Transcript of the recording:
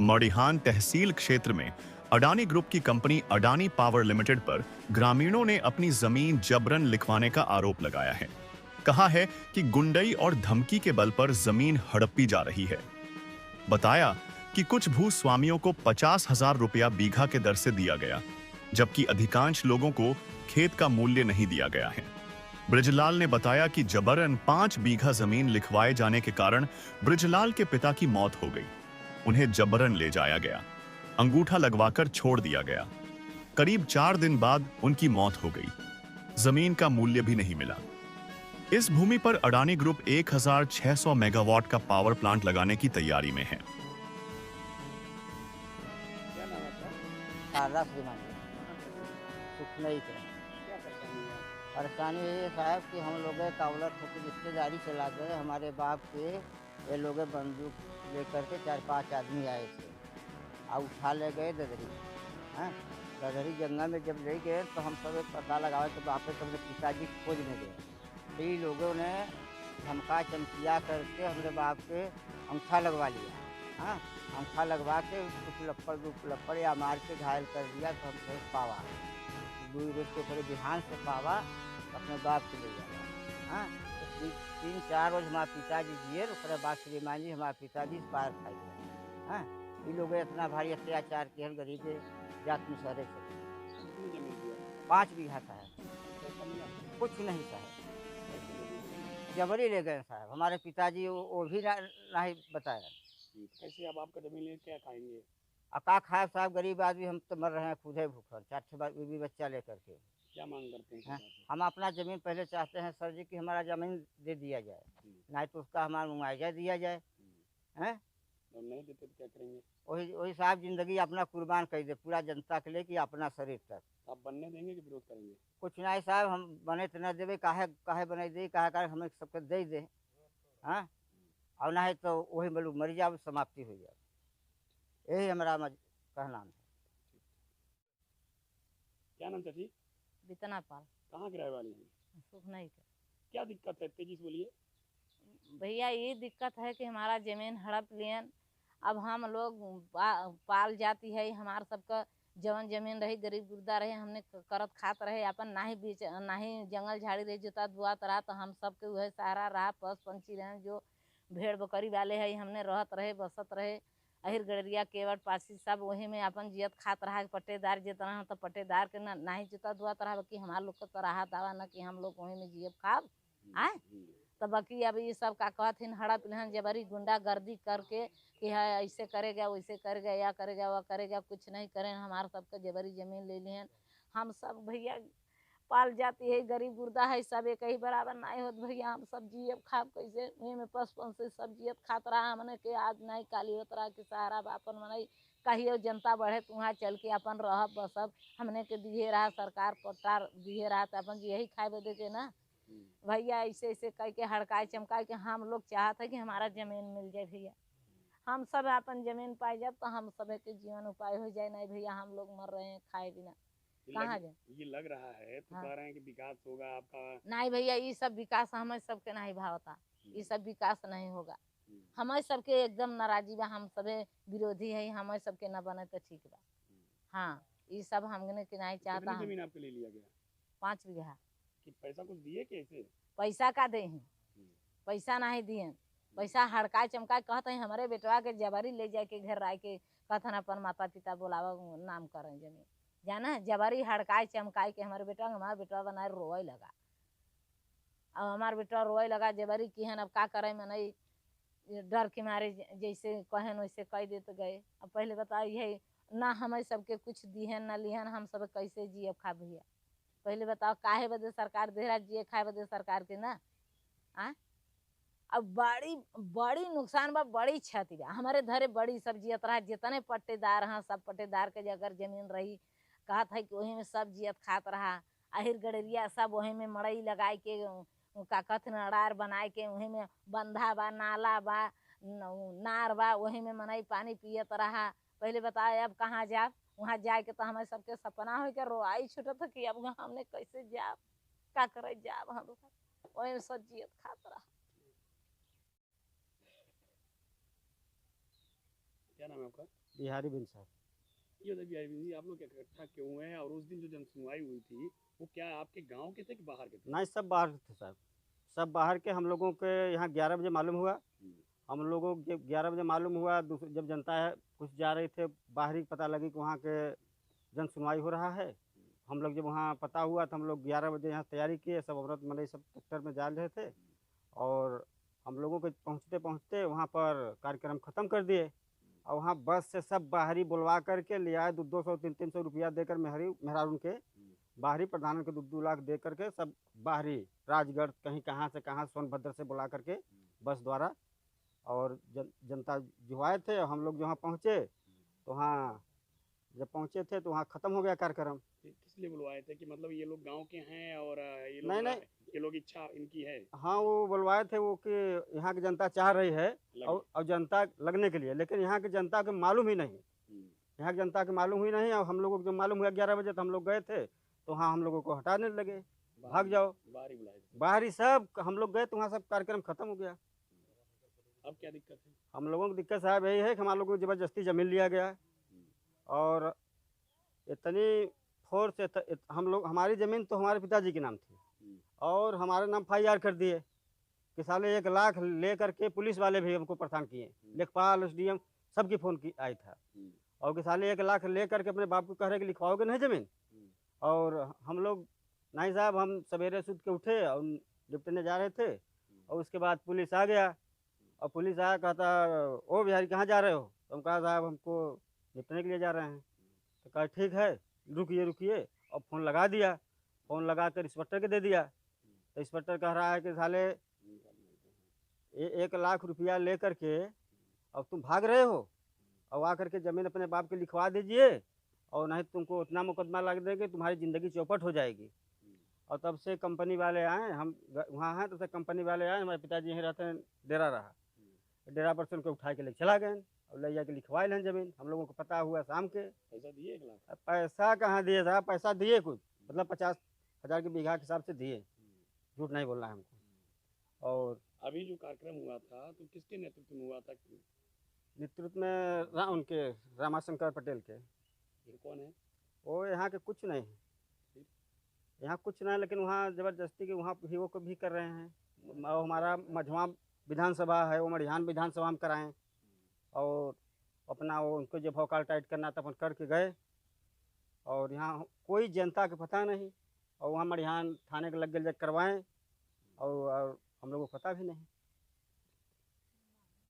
मडिहान तहसील क्षेत्र में अडानी ग्रुप की कंपनी अडानी पावर लिमिटेड पर ग्रामीणों ने अपनी जमीन जबरन लिखवाने का आरोप लगाया है। कहा है कि गुंडई और धमकी के बल पर जमीन हड़पी जा रही है। बताया कि कुछ भूस्वामियों को 50,000 रुपया बीघा के दर से दिया गया, जबकि अधिकांश लोगों को खेत का मूल्य नहीं दिया गया है। ब्रिजलाल ने बताया कि जबरन 5 बीघा जमीन लिखवाए जाने के कारण ब्रिजलाल के पिता की मौत हो गई। उन्हें जबरन ले जाया गया, अंगूठा लगवाकर छोड़ दिया गया। करीब 4 दिन बाद उनकी मौत हो गई। जमीन का मूल्य भी नहीं मिला। इस भूमि पर अडानी ग्रुप 1600 मेगावाट का पावर प्लांट लगाने की तैयारी में है। क्या नाम है आपका? शारदा श्रीमान सुखनई से। क्या परेशानी है? परेशानी ये है साहब कि हम लोग कावलत होकर रिश्तेदारी चला गए। हमारे बाप के ये लोग बंदूक लेकर के 4-5 आदमी आए थे और उठा ले गए ददरी। हैं ददरी जंगल में जब ले गए तो हम सब पता लगाए तो वापस अपने पिताजी खोजने गए। तो ये लोगों ने धमका चमकिया करके हमारे बाप के अंगूठा लगवा लिया। हाँ अंगूठा लगवा के कुछ लप्पड़ 2 लप्पड़ या मार के घायल कर दिया। तो हम फिर पावा 2 रोज के थोड़े बिहान से पावा अपने बाप के ले जाया। हाँ तो 3-4 रोज हमारे पिताजी जिए। उसके बाद श्रीमान जी हमारे पिताजी पार खाई गए। हाँ ये लोग इतना भारी अत्याचार किए गरीब जात मुसहरे से। कितनी जमीन दिया? 5 बीघा साहब, पैसा मिला? कुछ नहीं साहब, कैसे ले लीजिए? जबरी ले गए साहब। हमारे पिताजी वो भी नहीं बताया। कैसे अब आपका जमीन ले क्या खाएंगे? अका खाए साहब, गरीब आदमी हम तो मर रहे हैं खुद ही भूखल, 4 बीवी बच्चा लेकर के। क्या मांग करते हैं हैं? सरकार से? हम अपना ज़मीन पहले चाहते हैं सर जी कि हमारा ज़मीन दे दिया जाए, नहीं तो उसका हमारा मुआवजा दिया जाए। हैं और नहीं देते तो क्या करेंगे? वही वही साहब ज़िंदगी अपना कुर्बान कर दे पूरा जनता के लिए कि अपना शरीर तक। आप बनने देंगे कि विरोध करेंगे? कुछ नहीं साहब, हम बने तो न देवे, काहे काहे बने दे, काहे काहे हमें सबके दे दे। हाँ और नहीं तो वही बोलू मर जाओ, समाप्ति हो जाए। यही हमारा कहना है। क्या नाम चाची? बितना पाल कहाँ के रहने वाली हैं? सुख नहीं कर। क्या दिक्कत है, तेजी से बोलिए। भैया ये दिक्कत है कि हमारा जमीन हड़प लियन। अब हम लोग पाल जाती है हमार सबका जवन जमीन रही गरीब गुर्दा रहे, हमने करत खात रहे अपन, ना ही बीच ना ही जंगल झाड़ी रही जोता दुआत रहा। तो हम सबके वह सहारा रहा, पस पंछी रहे जो भेड़ बकरी वाले है हमने रहत रहे बसत रहे। अहिर गड़रिया केवट पासी सब वही में अपन जियत खात रहा। पट्टेदार जितना तो पट्टेदार के ना ही जोता दुआत रहा, बाकी हमारे लोग को तो रहा दावा न कि हम लोग वहीं में जियब खाब आए। तो बाकी अब ये सब का कहथिन हड़प लेहन जबरी गुंडागर्दी करके कि है ऐसे करेगा वैसे करेगा या करेगा वह करेगा, कुछ नहीं करें। हमारे सबके जबरी जमीन ले लिहन। हम सब भैया पाल जाती है गरीब गुर्दा है सब एक ही बराबर नहीं होत भैया। हम सब जियब खाब कैसे वहीं में पसपन से सब जियत खात रहा। हमने के आज नहीं काली होत रहा कि सहारा बापन मनाई कहियो जनता बढ़े तो वहाँ चल के अपन रह बसब। हमने के दिए रहा सरकार पट्टार दिए रहा तो अपन यही खाए बदे के ना भैया। ऐसे ऐसे कह के हड़काए चमकाए के हम लोग चाहते हैं कि हमारा जमीन मिल जाए भैया। हम सब अपन जमीन पाए जब तो हम सब के जीवन उपाय हो जाए। नहीं भैया हम लोग मर रहे हैं खाए बिना कहाँ जाए। ये लग रहा है तो हाँ। कह रहे हैं कि विकास होगा आपका। नहीं भैया ये सब विकास हमें सबके नहीं भावता, ये सब विकास नहीं होगा। हमें सबके एकदम नाराजी बा, हम सबे विरोधी है, हमें सबके न बने तो ठीक बा। हाँ ये सब हमने के नहीं चाहता। कितनी हम जमीन आपके ले लिया गया? 5 बीघा। कि पैसा कुछ दिए कैसे? पैसा का दे हैं, पैसा नहीं दिए। पैसा हड़काए चमकाए कहते हैं हमारे बेटवा के जबरी ले जाए के घर आए के कहते अपन माता पिता बोलावा नाम करें जमीन जाना जबरी हड़काए चमकाए के हमारे बेटवा बनाए रोए लगा। अब हमारे बेटवा रोए लगा जबरी की है। अब का करें मैं डर के मारे जैसे कहन वैसे कह देते गए। अब पहले बताइए ना हमें सबके कुछ दिहन ना लिहन, हम सब कैसे जिए खा भैया। पहले बताओ काहे बदे सरकार दे रहा जिए खाए बदे सरकार के ना आ। अब बड़ी बड़ी नुकसान बा, बड़ी क्षति बा हमारे धरे बड़ी सब जियत रहा। जितने पट्टेदार हैं सब पट्टेदार के अगर जमीन रही कहत है कि वही में सब जियत खात रहा। अहिर गड़रिया सब वही में मड़ई लगाए के का कथन अड़ार बनाए के वही में बंधा बा नाला बा नार बा वही में मनई पानी पियत रहा। पहले बताए अब कहाँ जाब, वहाँ जाए के तो हमारे सबके सपना हो के रोआई छूटत कि अब हमने कैसे जाब का करे जाब। हम वही में सब जियत खात रहा। क्या नाम है आपका? बिहारी बिन साहब। ये बताइए बिहारी जी, आप लोग इकट्ठा क्यों हुए हैं और उस दिन जो जनसुनवाई हुई थी वो क्या आपके गांव के थे कि बाहर के थे? नहीं, सब बाहर के थे साहब, सब बाहर के। हम लोगों के यहाँ 11 बजे मालूम हुआ। हम लोगों को जब 11 बजे मालूम हुआ, जब जनता है कुछ जा रहे थे बाहरी, पता लगी कि वहाँ के जन सुनवाई हो रहा है। हम लोग जब वहाँ पता हुआ तो हम लोग 11 बजे यहाँ तैयारी किए, सब औरत मर्द सब ट्रैक्टर में जा रहे थे। और हम लोगों के पहुँचते पहुँचते वहाँ पर कार्यक्रम ख़त्म कर दिए। और वहाँ बस से सब बाहरी बुलवा करके ले आए, 200 300 रुपया देकर मेहरारून के बाहरी प्रधान के 2 लाख दे करके सब बाहरी राजगढ़ कहीं कहाँ से कहाँ सोनभद्र से बुला करके बस द्वारा। और जनता जो आए थे, हम लोग जहाँ पहुँचे तो वहाँ जब पहुँचे थे तो वहाँ ख़त्म हो गया कार्यक्रम। किस लिए बुलवाए थे कि मतलब ये लोग गांव के हैं और ये लोग नहीं, ये लोग इच्छा इनकी है? हाँ, वो बुलवाए थे वो कि यहाँ की जनता चाह रही है और जनता लगने के लिए, लेकिन यहाँ की जनता को मालूम ही नहीं। यहाँ की जनता को मालूम ही नहीं। और हम लोगों को जब मालूम हुआ 11 बजे तो हम लोग गए थे, तो हाँ हम लोगों को हटाने लगे, भाग जाओ बाहरी बुलाए थे? बाहरी। सब हम लोग गए तो वहाँ सब कार्यक्रम ख़त्म हो गया। अब क्या दिक्कत है? हम लोगों की दिक्कत साहब यही है कि हमारे लोगों को ज़बरदस्ती ज़मीन लिया गया और इतनी फोर्स हम लोग, हमारी ज़मीन तो हमारे पिताजी के नाम थी और हमारे नाम FIR कर दिए कि साले 1 लाख ले करके पुलिस वाले भी हमको परेशान किए, लेखपाल SDM सबकी फ़ोन की आई था। और कि साले 1 लाख ले करके अपने बाप को कह रहे कि लिखवाओगे नहीं ज़मीन। और हम लोग नहीं साहब, हम सवेरे सुत के उठे और निपटने जा रहे थे और उसके बाद पुलिस आ गया। और पुलिस आया, कहता ओ बिहारी कहाँ जा रहे हो? तो हम कहा साहब हमको निपटने के लिए जा रहे हैं। तो कहा ठीक है, रुकिए रुकिए। और फ़ोन लगा दिया, फ़ोन लगा कर इंस्पेक्टर के दे दिया। तो इंस्पेक्टर कह रहा है कि साले 1 लाख रुपया ले करके अब तुम भाग रहे हो और आ करके ज़मीन अपने बाप के लिखवा दीजिए और नहीं तुमको उतना मुकदमा लग देंगे, तुम्हारी ज़िंदगी चौपट हो जाएगी। और तब से कंपनी वाले आए, हम वहाँ हैं, तब से कंपनी वाले आए, हमारे पिताजी यहीं रहते हैं, डेरा रहा, डेरा पर से उनको उठा के ले चला गए और ले जाके लिखवाए लें ज़मीन। हम लोगों को पता हुआ शाम के। पैसा दिए 1 लाख? पैसा कहाँ दिए साहब, पैसा दिए कुछ मतलब 50,000 के बीघा के हिसाब से दिए, झूठ नहीं बोलना है हमको। और अभी जो कार्यक्रम हुआ था तो किसके नेतृत्व में हुआ था? नेतृत्व में उनके रामाशंकर पटेल के। ये कौन है? वो यहाँ के कुछ नहीं, यहाँ कुछ नहीं, लेकिन वहाँ ज़बरदस्ती के वहाँ भी वो को भी कर रहे हैं। और हमारा मझवा विधानसभा है, वो मड़िहान विधानसभा में कराएं और अपना वो उनको जो भौकाल टाइट करना था अपन करके गए। और यहाँ कोई जनता के पता नहीं और वहाँ मड़िहान थाने के लग गए करवाएं और हम लोगों को पता भी नहीं।